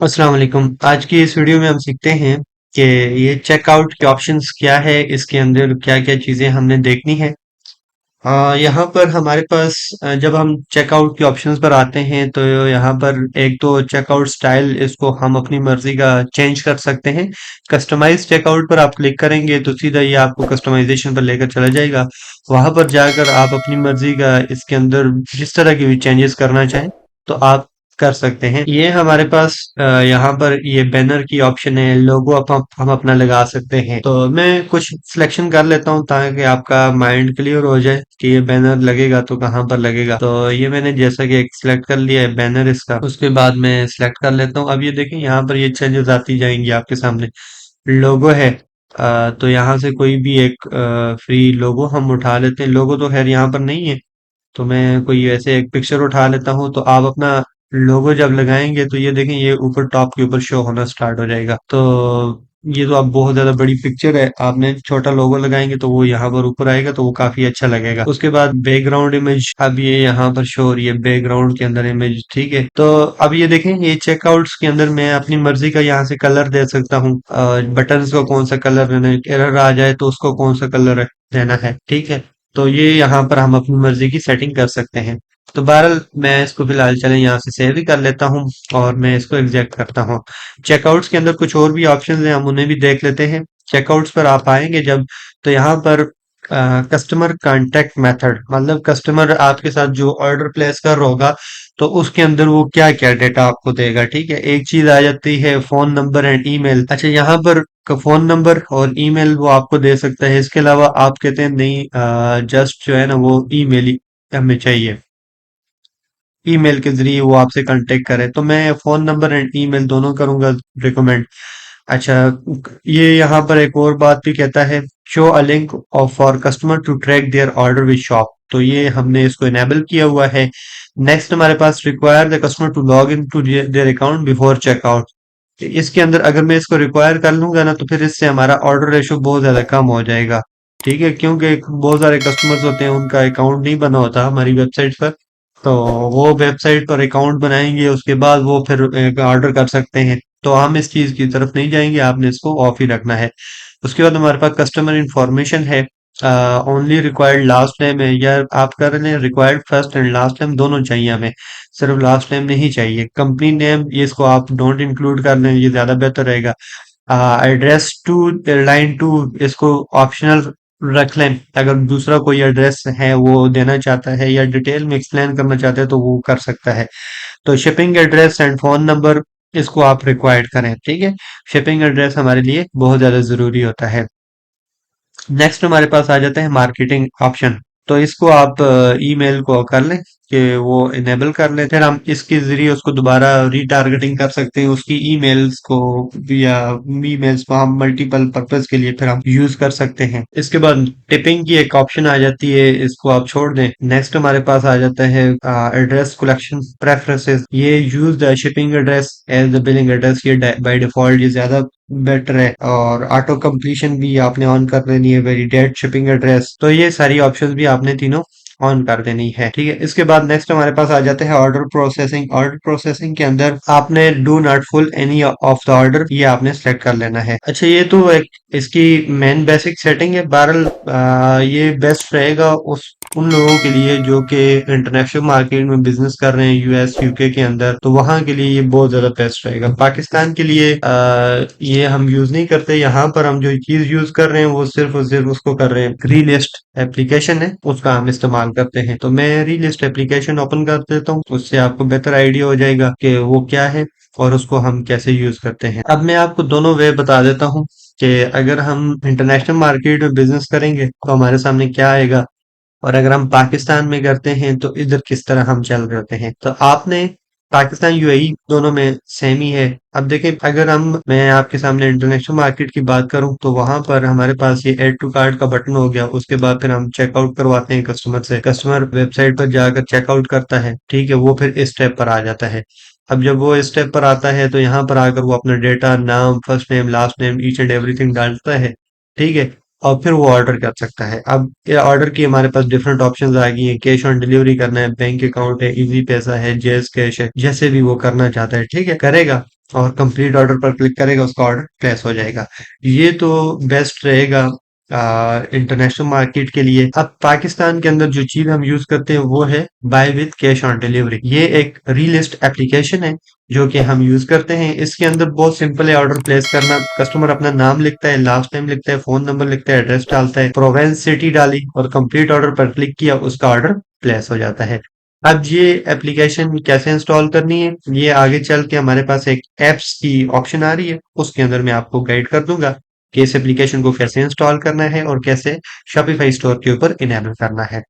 अस्सलाम वालेकुम। आज की इस वीडियो में हम सीखते हैं कि ये चेकआउट के ऑप्शंस क्या है, इसके अंदर क्या-क्या चीज़ें हमने देखनी है। यहाँ पर हमारे पास जब हम चेकआउट के ऑप्शंस पर आते हैं तो यहाँ पर एक तो चेकआउट स्टाइल इसको हम अपनी मर्ज़ी का चेंज कर सकते हैं। कस्टमाइज़ चेकआउट पर आप क्लिक करेंगे तो सीधा ये आपको कस्टमाइज़ेशन पर लेकर चला जाएगा। वहाँ पर जाकर आप अपनी मर्ज़ी का इसके अंदर जिस तरह की भी चेंजेस करना चाहें तो आप कर सकते हैं। ये हमारे पास यहाँ पर ये बैनर की ऑप्शन है, लोगो हम अपना लगा सकते हैं। तो मैं कुछ सिलेक्शन कर लेता हूँ ताकि आपका माइंड क्लियर हो जाए कि ये बैनर लगेगा तो कहाँ पर लगेगा। तो ये मैंने जैसा कि एक सिलेक्ट कर लिया है बैनर इसका, उसके बाद मैं सिलेक्ट कर लेता हूँ। अब ये देखें यहाँ पर ये चेंजेस आती जाएंगी आपके सामने। लोगो है, तो यहाँ से कोई भी एक फ्री लोगो हम उठा लेते हैं। लोगो तो खैर यहाँ पर नहीं है, तो मैं कोई ऐसे एक पिक्चर उठा लेता हूँ। तो आप अपना लोगो जब लगाएंगे तो ये देखें ये ऊपर टॉप के ऊपर शो होना स्टार्ट हो जाएगा। तो ये तो अब बहुत ज्यादा बड़ी पिक्चर है, आपने छोटा लोगो लगाएंगे तो वो यहाँ पर ऊपर आएगा तो वो काफी अच्छा लगेगा। उसके बाद बैकग्राउंड इमेज, अब ये यहाँ पर शो हो रही है बैकग्राउंड के अंदर इमेज, ठीक है। तो अब ये देखें ये चेकआउट्स के अंदर मैं अपनी मर्जी का यहाँ से कलर दे सकता हूँ। बटन्स को कौन सा कलर देना है, एरर आ जाए तो उसको कौन सा कलर देना है, ठीक है। तो ये यहाँ पर हम अपनी मर्जी की सेटिंग कर सकते हैं। तो बहरहाल मैं इसको फिलहाल चलें यहाँ से सेव ही कर लेता हूँ और मैं इसको एग्जैक्ट करता हूँ। चेकआउट्स के अंदर कुछ और भी ऑप्शंस हैं, हम उन्हें भी देख लेते हैं। चेकआउट्स पर आप आएंगे जब, तो यहाँ पर कस्टमर कांटेक्ट मेथड, मतलब कस्टमर आपके साथ जो ऑर्डर प्लेस कर रहा होगा तो उसके अंदर वो क्या क्या डेटा आपको देगा, ठीक है। एक चीज आ जाती है फोन नंबर एंड ईमेल। अच्छा, यहाँ पर फोन नंबर और ईमेल वो आपको दे सकता है, इसके अलावा आप कहते हैं नहीं जस्ट जो है ना वो ईमेल ही हमें चाहिए, ईमेल के जरिए वो आपसे कांटेक्ट करे। तो मैं फोन नंबर एंड ईमेल दोनों करूंगा रिकमेंड। अच्छा, ये यहाँ पर एक और बात भी कहता है, show a link of for customer to track their order with shop. तो ये हमने इसको इनेबल किया हुआ है। नेक्स्ट हमारे पास require the customer to log in to their account before checkout. इसके अंदर अगर मैं इसको रिक्वायर कर लूंगा ना तो फिर इससे हमारा ऑर्डर रेशो बहुत ज्यादा कम हो जाएगा, ठीक है। क्योंकि बहुत सारे कस्टमर्स होते हैं उनका अकाउंट नहीं बना होता हमारी वेबसाइट पर, तो वो वेबसाइट पर अकाउंट बनाएंगे उसके बाद वो फिर ऑर्डर कर सकते हैं। तो हम इस चीज की तरफ नहीं जाएंगे, आपने इसको ऑफ ही रखना है। उसके बाद हमारे पास कस्टमर इंफॉर्मेशन है, ओनली रिक्वायर्ड लास्ट नेम है। यार आप कर रहे हैं required first and last name दोनों चाहिए हमें, सिर्फ लास्ट नेम नहीं चाहिए। कंपनी नेम ये इसको आप डोंट इंक्लूड कर लें, ये ज्यादा बेहतर रहेगा। एड्रेस टू लाइन टू इसको ऑप्शनल रख लें, अगर दूसरा कोई एड्रेस है वो देना चाहता है या डिटेल में एक्सप्लेन करना चाहते हैं तो वो कर सकता है। तो shipping address and phone number इसको आप रिक्वायर्ड करें, ठीक है। शिपिंग एड्रेस हमारे लिए बहुत ज्यादा जरूरी होता है। नेक्स्ट हमारे पास आ जाते हैं मार्केटिंग ऑप्शन। तो इसको आप ईमेल को कर लें कि वो इनेबल कर लें, फिर हम इसके जरिए उसको दोबारा रीटारगेटिंग कर सकते हैं उसकी ईमेल्स को, या ईमेल्स को हम मल्टीपल पर्पस के लिए फिर हम यूज कर सकते हैं। इसके बाद टिपिंग की एक ऑप्शन आ जाती है, इसको आप छोड़ दें। नेक्स्ट हमारे पास आ जाता है एड्रेस कलेक्शन प्रेफरेंसेस। ये use the shipping address as the billing address, ये बाय डिफॉल्ट ये ज्यादा बेटर है। और ऑटो कंप्लीशन भी आपने ऑन कर लेनी है, वैलिडेट शिपिंग एड्रेस। तो ये सारी ऑप्शंस भी आपने तीनों ऑन कर देनी है, ठीक है। इसके बाद नेक्स्ट हमारे पास आ जाते हैं ऑर्डर प्रोसेसिंग। ऑर्डर प्रोसेसिंग के अंदर आपने do not full any of the order ये आपने सेलेक्ट कर लेना है। अच्छा, ये तो एक इसकी मेन बेसिक सेटिंग है। बहरहाल ये बेस्ट रहेगा उस उन लोगों के लिए जो कि इंटरनेशनल मार्केट में बिजनेस कर रहे हैं, यूएस यूके के अंदर, तो वहां के लिए ये बहुत ज्यादा बेस्ट रहेगा। पाकिस्तान के लिए ये हम यूज नहीं करते। यहाँ पर हम जो चीज यूज कर रहे हैं वो सिर्फ और सिर्फ उसको कर रहे हैं, रीलिस्ट एप्लीकेशन है उसका हम इस्तेमाल करते हैं। तो मैं रीलिस्ट एप्लीकेशन ओपन कर देता हूँ, उससे आपको बेहतर आइडिया हो जाएगा कि वो क्या है और उसको हम कैसे यूज करते हैं। अब मैं आपको दोनों वे बता देता हूँ कि अगर हम इंटरनेशनल मार्केट में बिजनेस करेंगे तो हमारे सामने क्या आएगा, और अगर हम पाकिस्तान में करते हैं तो इधर किस तरह हम चल रहे होते हैं। तो आपने पाकिस्तान यूएई दोनों में सेम ही है। अब देखें, अगर हम मैं आपके सामने इंटरनेशनल मार्केट की बात करूं तो वहां पर हमारे पास ये ऐड टू कार्ट का बटन हो गया। उसके बाद फिर हम चेकआउट करवाते हैं कस्टमर से, कस्टमर वेबसाइट पर जाकर चेकआउट करता है, ठीक है। वो फिर इस स्टेप पर आ जाता है। अब जब वो इस स्टेप पर आता है तो यहाँ पर आकर वो अपना डेटा, नाम, first name, last name, each and everything डालता है, ठीक है। और फिर वो ऑर्डर कर सकता है। अब ये ऑर्डर की हमारे पास डिफरेंट ऑप्शंस आ गई हैं, कैश ऑन डिलीवरी करना है, बैंक अकाउंट है, इजी पैसा है, जेस कैश है, जैसे भी वो करना चाहता है, ठीक है, करेगा। और कंप्लीट ऑर्डर पर क्लिक करेगा, उसका ऑर्डर प्लेस हो जाएगा। ये तो बेस्ट रहेगा इंटरनेशनल मार्केट के लिए। अब पाकिस्तान के अंदर जो चीज हम यूज करते हैं वो है buy with cash on delivery. ये एक रीलिस्ट एप्लीकेशन है जो कि हम यूज करते हैं। इसके अंदर बहुत सिंपल है ऑर्डर प्लेस करना। कस्टमर अपना नाम लिखता है, लास्ट टाइम लिखता है, फोन नंबर लिखता है, एड्रेस डालता है, प्रोवेंस सिटी डाली और कंप्लीट ऑर्डर पर क्लिक किया, उसका ऑर्डर प्लेस हो जाता है। अब ये एप्लीकेशन कैसे इंस्टॉल करनी है, ये आगे चल के हमारे पास एक एप्स की ऑप्शन आ रही है, उसके अंदर मैं आपको गाइड कर दूंगा कि इस एप्लीकेशन को कैसे इंस्टॉल करना है और कैसे शॉपिफाई स्टोर के ऊपर इनेबल करना है।